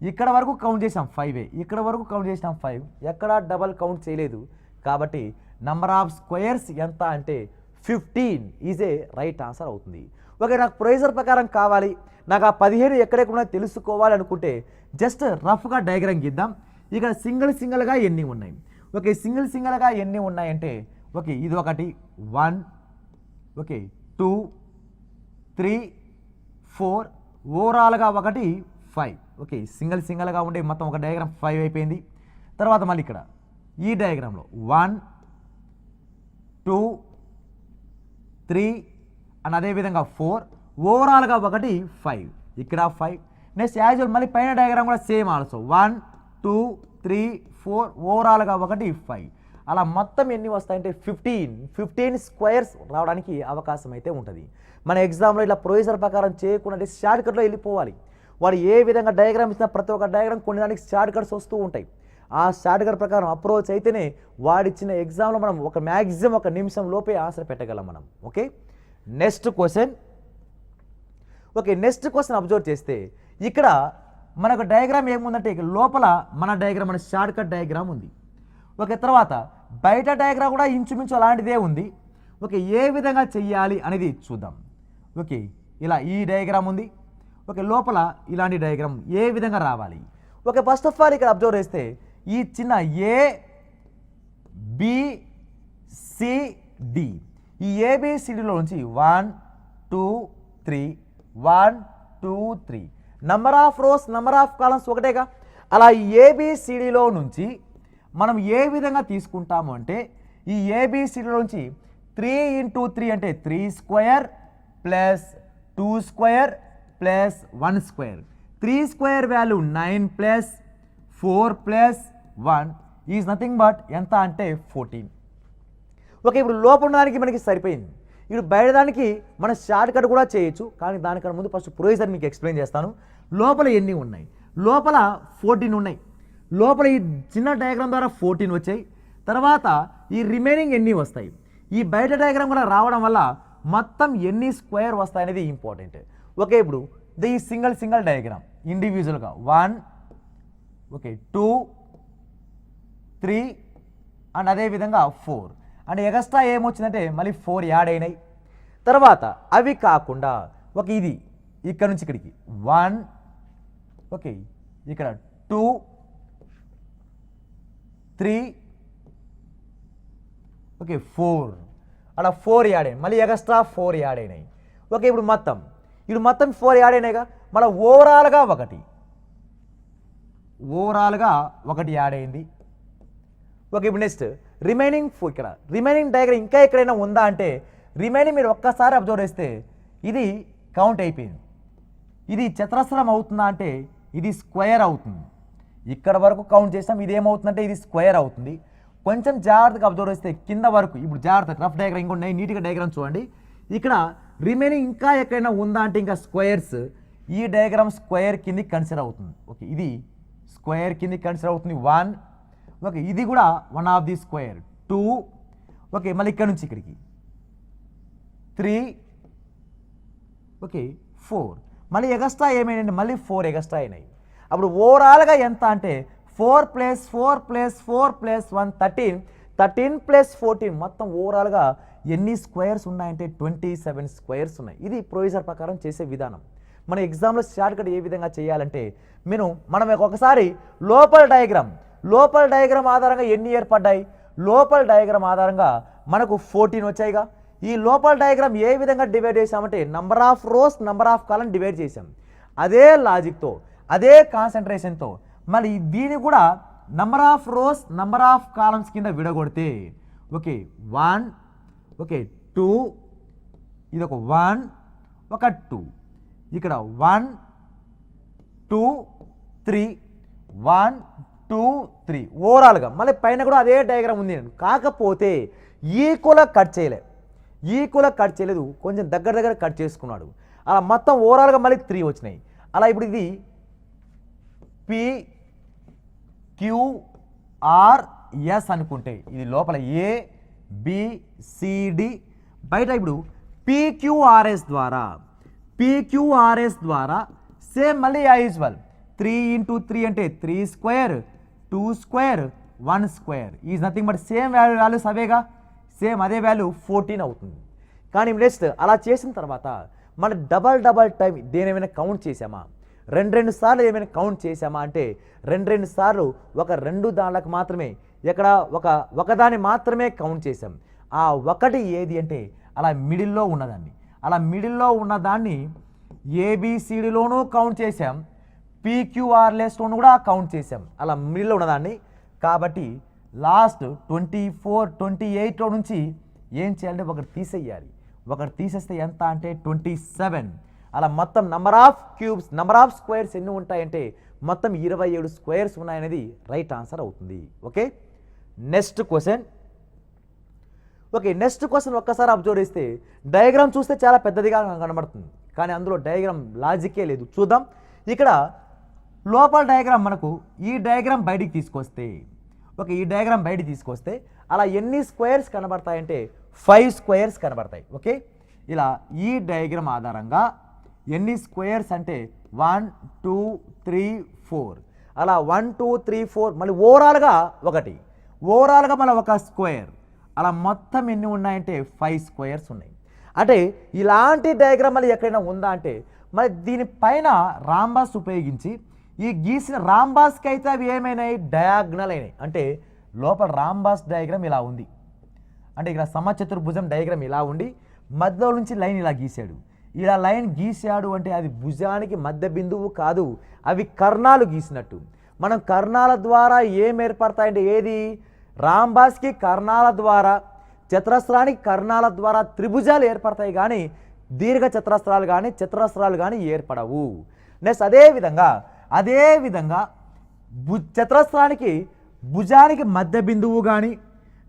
ఇక్కడ వరకు కౌంట్ చేసాం 5, ఇక్కడ వరకు కౌంట్ చేసాం 5, ఎక్కడ డబల్ కౌంట్ చేయలేదు. కాబట్టి నంబర్ ఆఫ్ స్క్వేర్స్ ఎంత అంటే 15 ఈజ్ ఏ రైట్ ఆన్సర్ అవుతుంది. ఓకే, నాకు ప్రొసీజర్ ప్రకారం కావాలి, నాకు ఆ 15 ఎక్కడెక్కడ తెలుసుకోవాలి అనుకుంటే జస్ట్ రఫ్గా డయాగ్రామ్ గీద్దాం. ఇక్కడ సింగిల్గా ఎన్ని ఉన్నాయి? ఓకే, సింగిల్గా ఎన్ని ఉన్నాయంటే ఓకే ఇది ఒకటి 1, ఓకే 2, 3, 4, ఓవరాల్గా ఒకటి 5. ఓకే, సింగిల్గా ఉండే మొత్తం ఒక డయాగ్రామ్ 5 అయిపోయింది. తర్వాత మళ్ళీ ఇక్కడ ఈ డయాగ్రామ్లో 1, 2, 3 అండ్ అదేవిధంగా 4, ఓవరాల్గా ఒకటి 5, ఇక్కడ 5. నెక్స్ట్ యాజువల్ మళ్ళీ పైన డయాగ్రామ్ కూడా సేమ్ ఆల్సో 1, 2, 3, 4, ఓవరాల్గా ఒకటి 5. అలా మొత్తం ఎన్ని వస్తాయంటే 15 స్క్వేర్స్ రావడానికి అవకాశం అయితే ఉంటుంది. మన ఎగ్జామ్లో ఇలా ప్రొసీజర్ ప్రకారం చేయకుండా షార్ట్కట్లో వెళ్ళిపోవాలి. వాడు ఏ విధంగా డయాగ్రామ్ ఇచ్చినా ప్రతి ఒక్క డయాగ్రామ్ కొన్ని దానికి షార్ట్కట్స్ వస్తూ ఉంటాయి. ఆ షార్ట్కట్ ప్రకారం అప్రోచ్ అయితేనే వాడిచ్చిన ఎగ్జామ్లో మనం మ్యాక్సిమం 1 నిమిషం లోపే ఆన్సర్ పెట్టగలం మనం. ఓకే, నెక్స్ట్ క్వశ్చన్ అబ్జర్వ్ చేస్తే ఇక్కడ మనకు డయాగ్రామ్ ఏముందంటే లోపల మన డయాగ్రామ్ మన షార్ట్కట్ డయాగ్రామ్ ఉంది. ఓకే, తర్వాత బయట డయాగ్రామ్ కూడా ఇంచుమించు అలాంటిదే ఉంది. ఓకే, ఏ విధంగా చెయ్యాలి అనేది చూద్దాం. ఓకే, ఇలా ఈ డయాగ్రామ్ ఉంది. ఓకే, లోపల ఇలాంటి డయాగ్రామ్ ఏ విధంగా రావాలి? ఓకే, ఫస్ట్ ఆఫ్ ఆల్ ఇక్కడ అబ్జర్వ్ చేస్తే ఈ చిన్న ABCD, ఈ ABCDలో నుంచి 1, 2, 3, 1, 2, 3 number of rows number of columns ఒకటేగా. అలా ABCDలో నుంచి మనం ఏ విధంగా తీసుకుంటాము అంటే ఈ ABCDలో నుంచి 3 × 3 అంటే 3 square plus 2 square plus 1 square. 3 square value 9 plus 4 plus 1 is nothing but ఎంత అంటే 14. ఓకే, ఇప్పుడు లోపల ఉన్నదానికి మనకి సరిపోయింది. ఇప్పుడు బయట దానికి మన షార్ట్ కట్ కూడా చేయొచ్చు, కానీ దానికన్నా ముందు ఫస్ట్ ప్రొసీజర్ మీకు ఎక్స్ప్లెయిన్ చేస్తాను. లోపల ఎన్ని ఉన్నాయి? లోపల 14 ఉన్నాయి. లోపల ఈ చిన్న డయాగ్రామ్ ద్వారా 14 వచ్చాయి. తర్వాత ఈ రిమైనింగ్ ఎన్ని వస్తాయి? ఈ బయట డయాగ్రామ్ కూడా రావడం వల్ల మొత్తం ఎన్ని స్క్వేర్ వస్తాయి అనేది ఇంపార్టెంట్. ఓకే, ఇప్పుడు ఈ సింగిల్ డయాగ్రామ్ ఇండివిజువల్గా 1, ఓకే 2, 3 అండ్ అదేవిధంగా 4 అండ్ ఎక్స్ట్రా ఏమొచ్చిందంటే మళ్ళీ 4 యాడ్ అయినాయి. తర్వాత అవి కాకుండా ఒక ఇది ఇక్కడ నుంచి ఇక్కడికి 1, ఓకే ఇక్కడ 2, 3, ఓకే 4 అలా 4 యాడ్ అయినాయి. మళ్ళీ ఎక్స్ట్రా 4 యాడ్ అయినాయి. ఓకే, ఇప్పుడు మొత్తం 4 యాడ్ అయినాయిగా. మళ్ళీ ఓవరాల్గా ఒకటి యాడ్ అయింది. ఓకే, ఇప్పుడు నెక్స్ట్ రిమైనింగ్ ఇక్కడ రిమైనింగ్ డయాగ్రామ్ ఇంకా ఎక్కడైనా ఉందా అంటే రిమైనింగ్ మీరు ఒక్కసారి అబ్జర్వ్ చేస్తే ఇది కౌంట్ అయిపోయింది. ఇది చతురస్రం అవుతుందా అంటే ఇది స్క్వేర్ అవుతుంది. ఇక్కడ వరకు కౌంట్ చేస్తాం, ఇది ఏమవుతుందంటే ఇది స్క్వేర్ అవుతుంది. కొంచెం జాగ్రత్తగా అబ్జర్వ్ చేస్తే కింద వరకు ఇప్పుడు జాగ్రత్త రఫ్ డయాగ్రామ్ ఇంకొన్ని నీట్గా డయాగ్రామ్ చూడండి. ఇక్కడ రిమైనింగ్ ఇంకా ఎక్కడైనా ఉందా అంటే ఇంకా స్క్వేర్స్ ఈ డయాగ్రామ్ స్క్వేర్ కిందకి కన్సిడర్ అవుతుంది. ఓకే, ఇది స్క్వేర్ కిందకి కన్సిడర్ అవుతుంది 1. ఓకే, ఇది కూడా 1 ఆఫ్ ది స్క్వేర్ 2. ఓకే, మళ్ళీ ఇక్కడ నుంచి ఇక్కడికి 3. ఓకే 4 మళ్ళీ ఎక్స్ట్రా ఏమైనాయండి? మళ్ళీ 4 ఎక్స్ట్రా అయినాయి. అప్పుడు ఓవరాల్గా ఎంత అంటే 4 + 4 + 4 + 1 13. 13 + 14 మొత్తం ఓవరాల్గా ఎన్ని స్క్వేర్స్ ఉన్నాయంటే 27 స్క్వేర్స్ ఉన్నాయి. ఇది ప్రొసీజర్ ప్రకారం చేసే విధానం. మన ఎగ్జామ్లో షార్ట్కట్ ఏ విధంగా చేయాలంటే మనం ఒకసారి లోపల డయాగ్రామ్ ఆధారంగా ఎన్ని ఏర్పడ్డాయి? లోపల డయాగ్రామ్ ఆధారంగా మనకు 14 వచ్చాయిగా. ఈ లోపల డయాగ్రామ్ ఏ విధంగా డివైడ్ చేసామంటే number of rows number of column divide చేసాం. అదే లాజిక్తో అదే కాన్సన్ట్రేషన్తో మళ్ళీ దీన్ని కూడా number of rows number of columns కింద విడగొడితే ఓకే 1 ఓకే 2 ఇది ఒక 1 ఒక 2 ఇక్కడ 1 2 3 1 2 3 ఓవరాల్గా మళ్ళీ పైన కూడా అదే డయాగ్రామ్ ఉంది. కాకపోతే ఈక్వల్గా కట్ చేయలేదు, కొంచెం దగ్గర కట్ చేసుకున్నాడు. అలా మొత్తం ఓవరాల్గా మళ్ళీ 3 వచ్చినాయి. అలా ఇప్పుడు ఇది పి క్యూ ఆర్ ఎస్ అనుకుంటే ఇది లోపల ఏ బి సి డి, బయట ఇప్పుడు పిక్యూఆర్ఎస్ ద్వారా సేమ్ మళ్ళీ యాజ్ యూజువల్ 3 × 3 అంటే 3 square 2 square 1 square is nothing but same values అవేగా, సేమ్ అదే వాల్యూ 14 అవుతుంది. కానీ నెక్స్ట్ అలా చేసిన తర్వాత మన డబల్ టైం దేని ఏమైనా కౌంట్ చేసామా, రెండు సార్లు ఏమైనా కౌంట్ చేసామా అంటే రెండు సార్లు ఒక 2 దానికి మాత్రమే, ఇక్కడ ఒకదాన్ని మాత్రమే కౌంట్ చేసాం. ఆ ఒకటి ఏది అంటే అలా మిడిల్లో ఉన్నదాన్ని ఏబిసిడిలోనూ కౌంట్ చేసాం, పీక్యూఆర్ఎస్లోనూ కూడా కౌంట్ చేసాం, అలా మిడిల్లో ఉన్నదాన్ని. కాబట్టి లాస్ట్ 24 28లో నుంచి ఏం చేయాలంటే ఒకటి తీసేయాలి. ఒకటి తీసేస్తే ఎంత అంటే 27. అలా మొత్తం నంబర్ ఆఫ్ స్క్వేర్స్ ఎన్ని ఉంటాయంటే మొత్తం 27 స్క్వేర్స్ ఉన్నాయనేది రైట్ ఆన్సర్ అవుతుంది. ఓకే, నెక్స్ట్ క్వశ్చన్ ఒక్కసారి అబ్జర్వ్ చేస్తే డయాగ్రామ్ చూస్తే చాలా పెద్దదిగా కనబడుతుంది, కానీ అందులో డయాగ్రామ్ లాజికే లేదు. చూద్దాం. ఇక్కడ లోపల డయాగ్రామ్ మనకు ఈ డయాగ్రామ్ బయటికి తీసుకొస్తే అలా ఎన్ని స్క్వేర్స్ కనబడతాయంటే 5 స్క్వేర్స్ కనబడతాయి. ఓకే, ఇలా ఈ డయాగ్రామ్ ఆధారంగా ఎన్ని స్క్వేర్స్ అంటే 1 2 3 4 అలా 1 2 3 4 మళ్ళీ ఓవరాల్గా మళ్ళీ ఒక స్క్వేర్, అలా మొత్తం ఎన్ని ఉన్నాయంటే 5 స్క్వేర్స్ ఉన్నాయి. అంటే ఇలాంటి డయాగ్రామ్ మళ్ళీ ఎక్కడైనా ఉందా అంటే మరి దీనిపైన రాంబాస్ ఉపయోగించి ఈ గీసిన రాంబాస్కి అయితే అవి ఏమైనాయి డయాగ్నల్ అయినాయి. అంటే లోపల రాంబాస్ డయాగ్రామ్ ఇలా ఉంది, అంటే ఇక్కడ సమచతుర్భుజం డయాగ్రామ్ ఇలా ఉండి మధ్యలో నుంచి లైన్ ఇలా గీశాడు. ఇలా లైన్ గీశాడు అంటే అది భుజానికి మధ్య బిందువు కాదు, అవి కర్ణాలు గీసినట్టు. మనం కర్ణాల ద్వారా ఏం ఏర్పడతాయంటే ఏది రాంబాస్కి కర్ణాల ద్వారా, చతురస్రానికి కర్ణాల ద్వారా త్రిభుజాలు ఏర్పడతాయి, కానీ దీర్ఘ చతురస్రాలు కానీ ఏర్పడవు. నెక్స్ట్ అదేవిధంగా చతురస్రానికి భుజానికి మధ్య బిందువు కానీ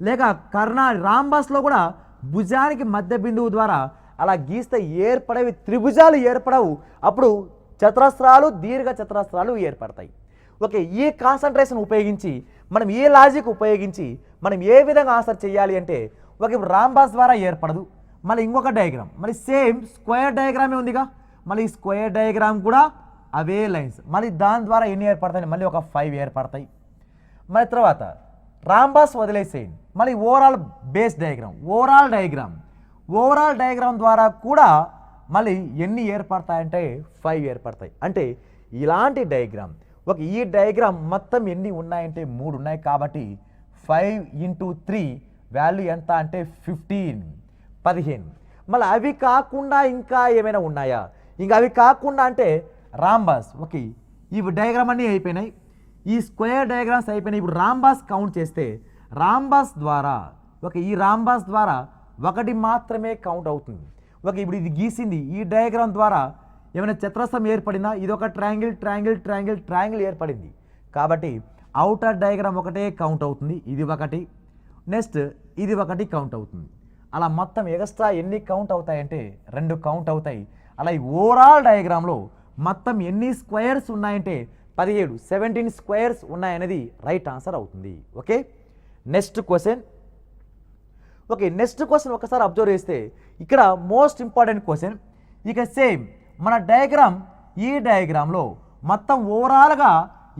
లేక రాంబాస్లో కూడా భుజానికి మధ్య బిందువు ద్వారా అలా గీస్తే ఏర్పడేవి త్రిభుజాలు ఏర్పడవు, అప్పుడు చతురస్రాలు దీర్ఘ చతురస్రాలు ఏర్పడతాయి. ఓకే, ఈ కాన్సన్ట్రేషన్ ఉపయోగించి మనం ఈ లాజిక్ ఉపయోగించి మనం ఏ విధంగా ఆన్సర్ చేయాలి అంటే ఒక ఇప్పుడు రాంబాస్ ద్వారా ఏర్పడదు, మళ్ళీ ఇంకొక డయాగ్రామ్ మళ్ళీ సేమ్ స్క్వేర్ డయాగ్రామే ఉందిగా, మళ్ళీ ఈ స్క్వేర్ డయాగ్రామ్ కూడా అవే లైన్స్, మళ్ళీ దాని ద్వారా ఎన్ని ఏర్పడతాయి మళ్ళీ ఒక 5 ఏర్పడతాయి. మళ్ళీ తర్వాత రాంబాస్ వదిలేసేయండి, మళ్ళీ ఓవరాల్ డయాగ్రామ్ ద్వారా కూడా మళ్ళీ ఎన్ని ఏర్పడతాయంటే 5 ఏర్పడతాయి. అంటే ఇలాంటి డయాగ్రామ్ ఈ డయాగ్రామ్ మొత్తం ఎన్ని ఉన్నాయంటే 3 ఉన్నాయి. కాబట్టి 5 × 3 వాల్యూ ఎంత అంటే 15. మళ్ళీ అవి కాకుండా ఇంకా ఏమైనా ఉన్నాయా? ఇంకా అవి కాకుండా అంటే రాంబాస్. ఓకే, ఇవి డయాగ్రామ్ అన్నీ అయిపోయినాయి, ఈ స్క్వేర్ డయాగ్రామ్స్ అయిపోయినాయి. ఇప్పుడు రాంబాస్ కౌంట్ చేస్తే రాంబాస్ ద్వారా ఈ రాంబాస్ ద్వారా ఒకటి మాత్రమే కౌంట్ అవుతుంది. ఓకే, ఇప్పుడు ఇది గీసింది ఈ డయాగ్రామ్ ద్వారా ఏమైనా చతురస్రం ఏర్పడిందా? ఇది ఒక ట్రయాంగిల్ ఏర్పడింది, కాబట్టి అవుటర్ డయాగ్రామ్ ఒకటే కౌంట్ అవుతుంది, ఇది ఒకటి, నెక్స్ట్ ఇది ఒకటి కౌంట్ అవుతుంది. అలా మొత్తం ఎక్స్ట్రా ఎన్ని కౌంట్ అవుతాయంటే 2 కౌంట్ అవుతాయి. అలా ఈ ఓవరాల్ డయాగ్రామ్లో మొత్తం ఎన్ని స్క్వేర్స్ ఉన్నాయంటే 17 స్క్వేర్స్ ఉన్నాయనేది రైట్ ఆన్సర్ అవుతుంది. ఓకే, నెక్స్ట్ క్వశ్చన్ ఒకసారి అబ్జర్వ్ చేస్తే ఇక్కడ మోస్ట్ ఇంపార్టెంట్ క్వశ్చన్. ఇక సేమ్ మన ఈ డయాగ్రామ్లో మొత్తం ఓవరాల్గా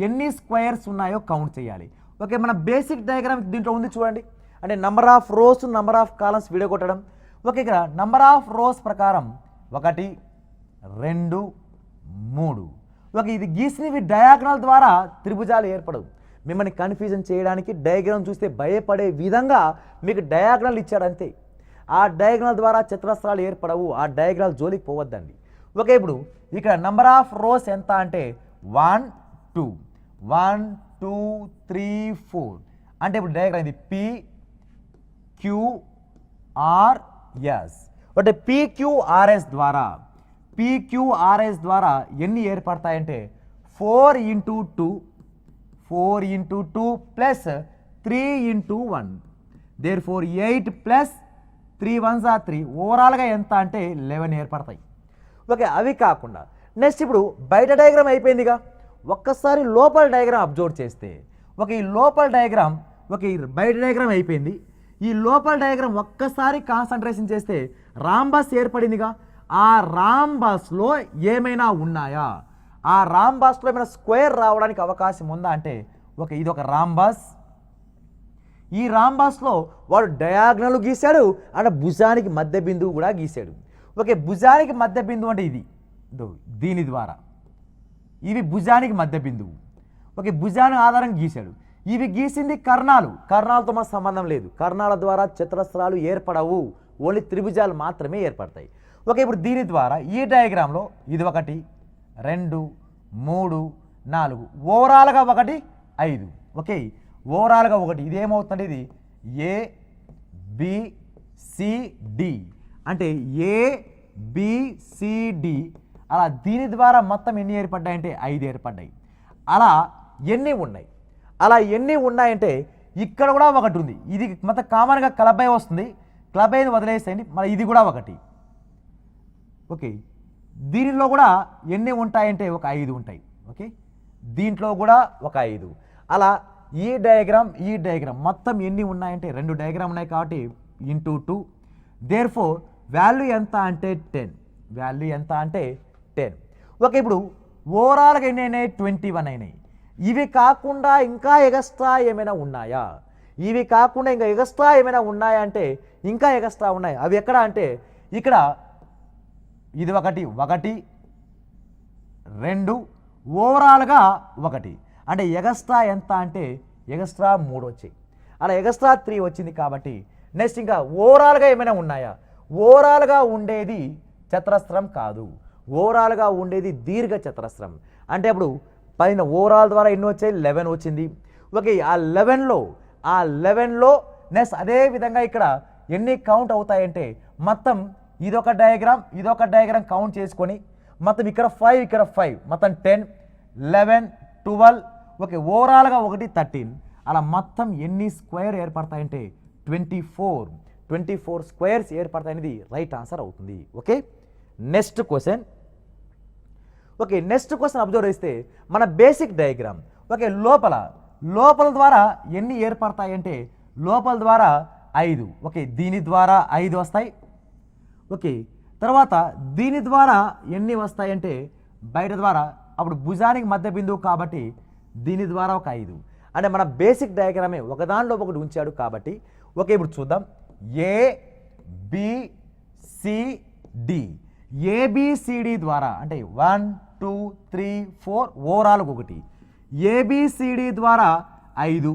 ఎన్ని స్క్వేర్స్ ఉన్నాయో కౌంట్ చేయాలి. ఓకే, మన బేసిక్ డయాగ్రామ్ దీంట్లో ఉంది చూడండి, అంటే number of rows number of columns విడగొట్టడం. ఓకే, ఇక్కడ నంబర్ ఆఫ్ రోస్ ప్రకారం 1 2 3. ఓకే, ఇది గీసినవి డయాగ్నల్ ద్వారా త్రిభుజాలు ఏర్పడవు. మిమ్మల్ని కన్ఫ్యూజన్ చేయడానికి డయాగ్రామ్ చూస్తే భయపడే విధంగా మీకు డయాగ్నల్ ఇచ్చాడు అంతే. ఆ డయాగ్నల్ ద్వారా చతురస్రాలు ఏర్పడవు, ఆ డయాగ్నల్ జోలికి పోవద్దండి. ఓకే, ఇప్పుడు ఇక్కడ నంబర్ ఆఫ్ రోస్ ఎంత అంటే 1 2 1 2 3 4. అంటే ఇప్పుడు డయాగ్రామ్ ఇది పిక్యూఆర్ఎస్ అంటే పిక్యూఆర్ఎస్ ద్వారా ఎన్ని ఏర్పడతాయంటే 4 into 2 plus 3 into 1 therefore 8 plus 3 1s are 3 ఓవరాల్గా ఎంత అంటే 11 ఏర్పడతాయి. ఓకే, అవి కాకుండా నెక్స్ట్ ఇప్పుడు బయట డయాగ్రామ్ అయిపోయిందిగా, ఒక్కసారి లోపల డయాగ్రామ్ అబ్జర్వ్ చేస్తే ఈ లోపల డయాగ్రామ్ ఈ బయట డయాగ్రామ్ అయిపోయింది. ఈ లోపల డయాగ్రామ్ ఒక్కసారి కాన్సన్ట్రేషన్ చేస్తే రాంబస్ ఏర్పడిందిగా, ఆ రాంబస్లో ఏమైనా ఉన్నాయా, ఆ రాంబస్లో ఏమైనా స్క్వేర్ రావడానికి అవకాశం ఉందా అంటే ఇది ఒక రాంబస్. ఈ రాంబస్లో వాడు డయాగ్నల్ గీశాడు అంటే భుజానికి మధ్య బిందువు కూడా గీశాడు. భుజానికి మధ్య బిందువు అంటే దీని ద్వారా ఇవి భుజానికి మధ్య బిందువు. భుజానికి ఆధారం గీశాడు. ఇవి గీసింది కర్ణాలతో మాకు సంబంధం లేదు. కర్ణాల ద్వారా చతురస్రాలు ఏర్పడవు, ఓన్లీ త్రిభుజాలు మాత్రమే ఏర్పడతాయి. ఇప్పుడు దీని ద్వారా ఈ డయాగ్రామ్లో ఇది 1 2 3 4 ఓవరాల్గా 1 5. ఓవరాల్గా 1 ఇది ఏమవుతుంది, ఇది ABCD అంటే ABCD. అలా దీని ద్వారా మొత్తం ఎన్ని ఏర్పడ్డాయంటే 5 ఏర్పడ్డాయి. అలా ఎన్ని ఉన్నాయంటే ఇక్కడ కూడా 1 ఉంది. ఇది మొత్తం కామన్గా క్లబ్ అయి వస్తుంది, క్లబ్ అయింది వదిలేసేయండి. మళ్ళీ ఇది కూడా 1. దీనిలో కూడా ఎన్ని ఉంటాయంటే 5 ఉంటాయి. దీంట్లో కూడా 5. అలా ఈ డయాగ్రామ్ మొత్తం ఎన్ని ఉన్నాయంటే 2 డయాగ్రామ్ ఉన్నాయి కాబట్టి ఇంటూ 2. దేర్ఫోర్ వాల్యూ ఎంత అంటే 10. ఇప్పుడు ఓవరాల్గా ఎన్ని అయినాయి 21 అయినాయి. ఇవి కాకుండా ఇంకా ఎగస్ట్రా ఏమైనా ఉన్నాయా, అంటే ఇంకా ఎగస్ట్రా ఉన్నాయి. అవి ఎక్కడ అంటే ఇక్కడ ఇది 1 2 ఓవరాల్గా 1 అంటే ఎగస్ట్రా ఎంత అంటే ఎగస్ట్రా 3 వచ్చాయి. అలా ఎగస్ట్రా 3 వచ్చింది కాబట్టి నెక్స్ట్ ఇంకా ఓవరాల్గా ఏమైనా ఉన్నాయా, ఓవరాల్గా ఉండేది చతురస్రం కాదు, ఓవరాల్గా ఉండేది దీర్ఘ చతురస్రం. అంటే అప్పుడు పైన ఓవరాల్ ద్వారా ఎన్ని వచ్చాయి 11 వచ్చింది. ఆ 11లో నెక్స్ట్ అదే విధంగా ఇక్కడ ఎన్ని కౌంట్ అవుతాయంటే మొత్తం ఇదొక డయాగ్రామ్ కౌంట్ చేసుకొని మొత్తం ఇక్కడ 5 మొత్తం 10 11 12 ఓవరాల్గా 1 13. అలా మొత్తం ఎన్ని స్క్వేర్ ఏర్పడతాయంటే 24 స్క్వేర్స్ ఏర్పడతాయనేది రైట్ ఆన్సర్ అవుతుంది. నెక్స్ట్ క్వశ్చన్ అబ్జర్వ్ చేస్తే మన బేసిక్ డయాగ్రామ్ లోపల ద్వారా ఎన్ని ఏర్పడతాయంటే లోపల ద్వారా 5. దీని ద్వారా 5 వస్తాయి. తర్వాత దీని ద్వారా ఎన్ని వస్తాయంటే బయట ద్వారా, అప్పుడు భుజానికి మధ్య బిందువు కాబట్టి దీని ద్వారా 5. అంటే మన బేసిక్ డయాగ్రామే ఒకదానిలో ఒకటి ఉంచాడు కాబట్టి ఇప్పుడు చూద్దాం. ఏబిసిడి ద్వారా అంటే 1 2 3 4 ఓవరాల్ 1, ఏబిసిడి ద్వారా 5.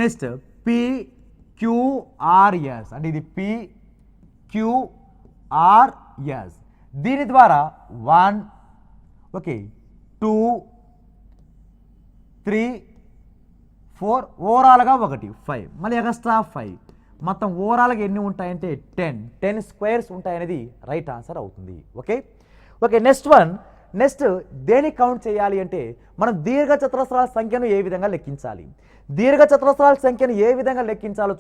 నెక్స్ట్ పిక్యూఆర్ఎస్ అంటే ఇది పిక్యూఆర్ఎస్ దీని ద్వారా 1 2 3 4 ఓవరాల్గా 1 5 మళ్ళీ ఎక్స్ట్రా 5 మొత్తం ఓవరాల్గా ఎన్ని ఉంటాయంటే 10 స్క్వేర్స్ ఉంటాయనేది రైట్ ఆన్సర్ అవుతుంది. నెక్స్ట్ దేని కౌంట్ చేయాలి అంటే మనం దీర్ఘ చతురస్రాల సంఖ్యను ఏ విధంగా లెక్కించాలి,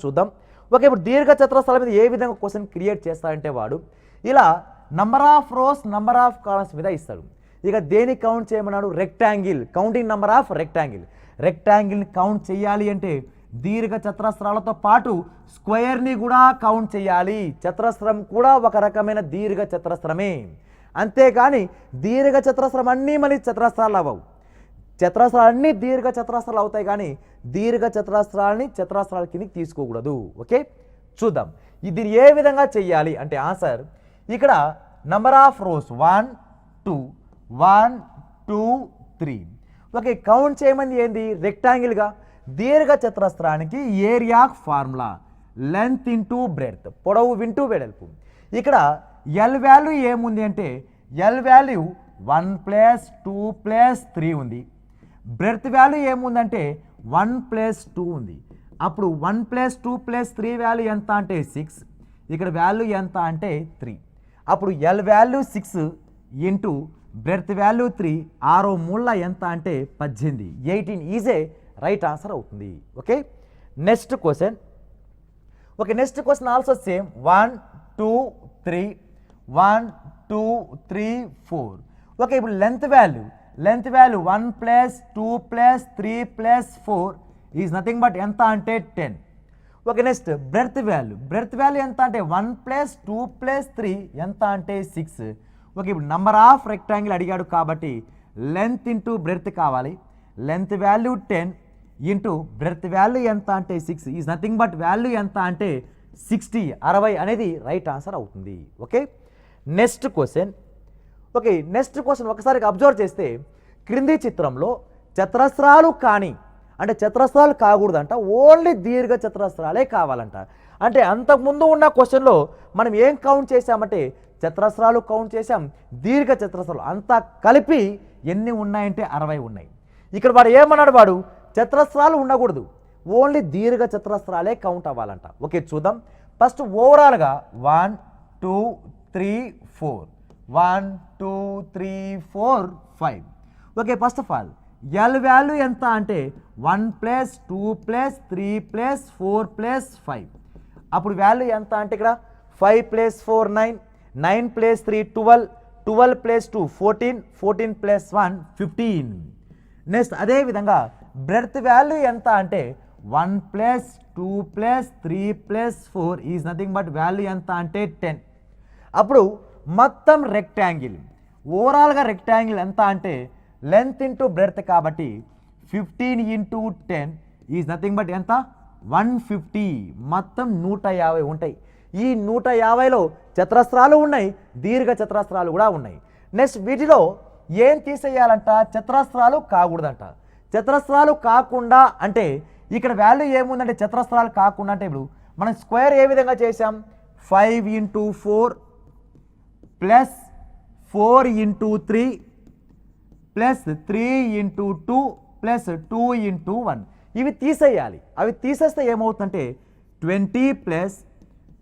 చూద్దాం. ఇప్పుడు దీర్ఘ చతురస్రాల మీద ఏ విధంగా క్వశ్చన్ క్రియేట్ చేస్తాడంటే వాడు ఇలా number of rows number of columns మీద ఇస్తాడు. ఇక దేని కౌంట్ చేయమన్నాడు, కౌంటింగ్ నంబర్ ఆఫ్ రెక్టాంగిల్ని కౌంట్ చేయాలి అంటే దీర్ఘ చతురస్రాలతో పాటు స్క్వేర్ని కూడా కౌంట్ చేయాలి. చతురస్రం కూడా ఒక రకమైన దీర్ఘ చతురస్రమే, అంతేకాని దీర్ఘ చతురస్రం అన్నీ మళ్ళీ చతురస్రాలు అవ్వవు. చతురస్రాలు అన్నీ దీర్ఘ చతురస్రాలు అవుతాయి కానీ దీర్ఘ చతురస్రాలని చతురస్రాల కిందకి తీసుకోకూడదు. చూద్దాం ఇది ఏ విధంగా చెయ్యాలి అంటే ఆన్సర్ ఇక్కడ నంబర్ ఆఫ్ రోస్ 1 2 1 2 3. కౌంట్ చేయమంది ఏంది రెక్టాంగిల్గా. దీర్ఘ చతురస్రానికి area formula length into breadth, పొడవు ఇంటూ వెడల్పు. ఇక్కడ ఎల్ వాల్యూ ఏముంది అంటే ఎల్ వాల్యూ 1 + 2 + 3 ఉంది. బ్రెడ్త్ వాల్యూ ఏముందంటే 1 + 2 ఉంది. అప్పుడు 1 + 2 + 3 వాల్యూ ఎంత అంటే 6, ఇక్కడ వాల్యూ ఎంత అంటే 3. అప్పుడు l value 6 into breadth value 3, 6 మూల ఎంత అంటే 18, 18 ఈజ్ ఏ రైట్ ఆన్సర్ అవుతుంది. Okay, next question. Okay, next question also same. 1 2 3 1 2 3 4. Okay, ఇప్పుడు length value 1 + 2 + 3 + 4 is nothing but ఎంత అంటే 10. ఓకే, నెక్స్ట్ బ్రెడ్త్ వాల్యూ ఎంత అంటే 1 + 2 + 3 ఎంత అంటే 6. ఓకే, ఇప్పుడు నంబర్ ఆఫ్ రెక్టాంగిల్ అడిగాడు కాబట్టి లెంత్ ఇంటూ బ్రెడ్త్ కావాలి. Length value 10 into breadth value ఎంత అంటే 6 ఈజ్ నథింగ్ బట్ వాల్యూ ఎంత అంటే 60 అనేది రైట్ ఆన్సర్ అవుతుంది. Okay, next question. Okay, next question ఒకసారి అబ్జర్వ్ చేస్తే క్రింది చిత్రంలో చతురస్రాలు కానీ అంటే చతురస్రాలు కాకూడదంట, ఓన్లీ దీర్ఘ చతురస్రాలే కావాలంట. అంటే అంతకుముందు ఉన్న క్వశ్చన్లో మనం ఏం కౌంట్ చేసామంటే చతురస్రాలు కౌంట్ చేసాం, దీర్ఘ చతురస్రాలు అంతా కలిపి ఎన్ని ఉన్నాయంటే 60 ఉన్నాయి. ఇక్కడ వాడు ఏమన్నాడు, వాడు చతురస్రాలు ఉండకూడదు, ఓన్లీ దీర్ఘ చతురస్రాలే కౌంట్ అవ్వాలంట. ఓకే, చూద్దాం. ఫస్ట్ ఓవరాల్గా 1 2 3 4 1 2 3 4 5. Okay, first of all L value ఎంత అంటే 1 + 2 + 3 + 4 + 5. అప్పుడు వాల్యూ ఎంత అంటే ఇక్కడ 5 + 4 9, 9 + 3 12, 12 + 2 14, 14 + 1 15. నెక్స్ట్ అదేవిధంగా బ్రెడ్త్ వాల్యూ ఎంత అంటే 1 + 2 + 3 + 4 ఈజ్ నథింగ్ బట్ వాల్యూ ఎంత అంటే 10. అప్పుడు మొత్తం రెక్టాంగిల్ ఓవరాల్గా రెక్టాంగిల్ ఎంత అంటే లెంత్ ఇంటూ బ్రెడ్త్ కాబట్టి 15 × 10 ఈజ్ నథింగ్ బట్ ఎంత 150. మొత్తం 150 ఉంటాయి. ఈ 150లో చతురస్రాలు ఉన్నాయి, దీర్ఘ చతురస్రాలు కూడా ఉన్నాయి. నెక్స్ట్ వీటిలో ఏం తీసేయాలంట, చతురస్రాలు కాకూడదంట. చతురస్రాలు కాకుండా అంటే ఇక్కడ వాల్యూ ఏముందంటే చతురస్రాలు కాకుండా అంటే ఇప్పుడు మనం స్క్వేర్ ఏ విధంగా చేసాం, 5 × 4 + 4 × 3 + 3 × 2 + 2 × 1. ఇవి తీసేయాలి. అవి తీసేస్తే ఏమవుతుందంటే 20 +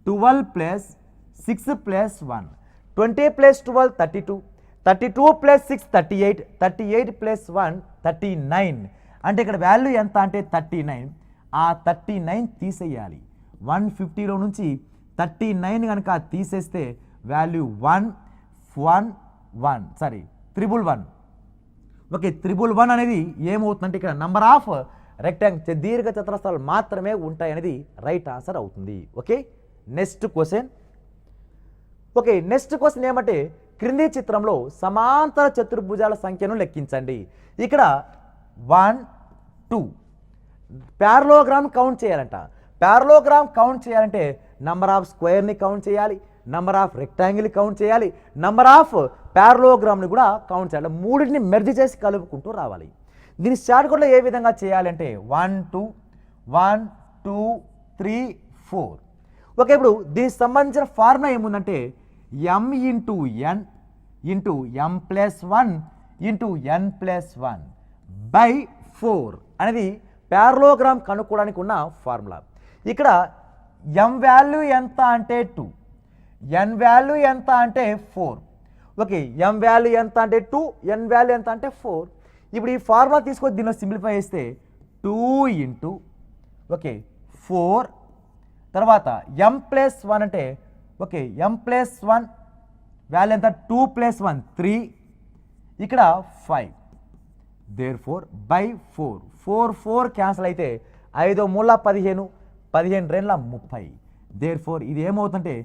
12 + 6 + 1, 20 + 12 32, 32 + 6 38, 38 + 1 39. అంటే ఇక్కడ వాల్యూ ఎంత అంటే 39. ఆ 39 తీసేయాలి. 150లో నుంచి 39 కనుక తీసేస్తే వాల్యూ 111. ఓకే, 111 అనేది ఏమవుతుందంటే ఇక్కడ నంబర్ ఆఫ్ రెక్టాంగిల్ దీర్ఘ చతురస్రాలు మాత్రమే ఉంటాయి అనేది రైట్ ఆన్సర్ అవుతుంది. Okay, next question. Okay, next question ఏమంటే క్రింది చిత్రంలో సమాంతర చతుర్భుజాల సంఖ్యను లెక్కించండి. ఇక్కడ 1 2 ప్యారలోగ్రామ్ కౌంట్ చేయాలంట. ప్యారలోగ్రామ్ కౌంట్ చేయాలంటే నంబర్ ఆఫ్ స్క్వేర్ని కౌంట్ చేయాలి, నంబర్ ఆఫ్ రెక్టాంగిల్ కౌంట్ చేయాలి, నంబర్ ఆఫ్ ప్యారలోగ్రామ్ని కూడా కౌంట్ చేయాలి. మూడింటిని మెర్జ్ చేసి కలుపుకుంటూ రావాలి. దీని షార్ట్కట్లో ఏ విధంగా చేయాలంటే 1 2 1 2 3 4. ఓకే, ఇప్పుడు దీనికి సంబంధించిన ఫార్ములా ఏముందంటే m × n × m + 1 × n + 1 / 4 అనేది ప్యారలోగ్రామ్ కనుక్కోవడానికి ఉన్న ఫార్ములా. ఇక్కడ m వాల్యూ ఎంత అంటే 2, n వాల్యూ ఎంత అంటే 4. ఓకే, m వాల్యూ ఎంత అంటే 2, n వాల్యూ ఎంత అంటే 4. ఇప్పుడు ఈ ఫార్ములా తీసుకొని దీనిలో సింప్లిఫై చేస్తే 2 × 4 తర్వాత m + 1 అంటే ఓకే m + 1 వాల్యూ ఎంత 2 + 1 3, ఇక్కడ 5. therefore /4 4 4 క్యాన్సిల్ అయితే 5 మూల 15, 15 రెండ్ల 30. therefore ఇది ఏమవుతుందంటే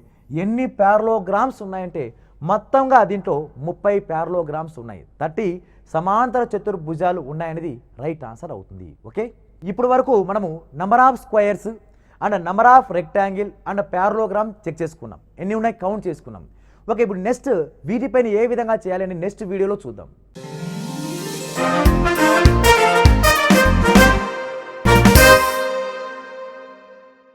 ఎన్ని ప్యారలోగ్రామ్స్ ఉన్నాయంటే మొత్తంగా దీంట్లో 30 ప్యారలోగ్రామ్స్ ఉన్నాయి. 30 సమాంతర చతుర్భుజాలు ఉన్నాయనేది రైట్ ఆన్సర్ అవుతుంది. ఓకే, ఇప్పుడు వరకు మనము number of squares and number of rectangle and parallelogram check చేసుకున్నాం, ఎన్ని ఉన్నాయి కౌంట్ చేసుకున్నాం. ఓకే, ఇప్పుడు నెక్స్ట్ వీటిపైన ఏ విధంగా చేయాలని నెక్స్ట్ వీడియోలో చూద్దాం.